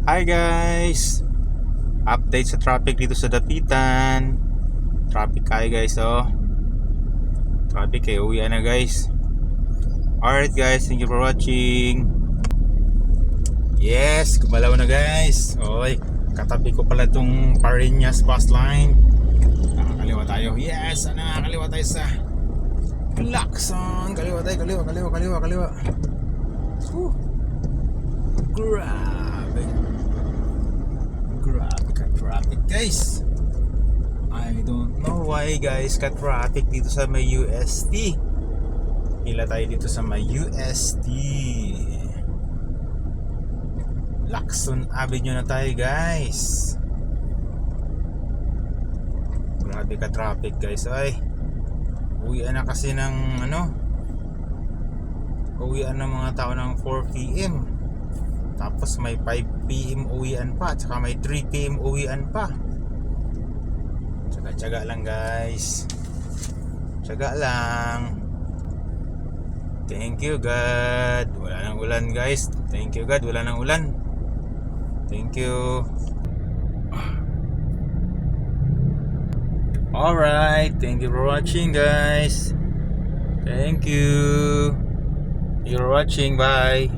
Hi guys! Update sa traffic dito sa Dapitan. Traffic kayo guys, oh. Traffic kayo, uwi na guys. Alright guys, thank you for watching. Yes, gumalaw na guys. Oy, katabi ko pala tong Parinas bus line. Nakakaliwa tayo. Yes, nakakaliwa tayo sa Lacson. Kaliwa tayo, kaliwa. Whew. Grabe ka traffic guys. I don't know why guys ka traffic dito sa may UST. Hila tayo dito sa may UST. Lacson Avenue na tayo guys. Grabe ka traffic guys. Ay, uwian na kasi ng uwian ng mga tao ng 4 PM. Tapos may 5 PM uwian pa, tsaka may 3 PM uwian pa. Tsaga lang guys. Tsaga lang. Thank you God. Wala nang ulan guys. Thank you God, wala nang ulan. Thank you. Alright, thank you for watching guys. Thank you. You're watching, bye.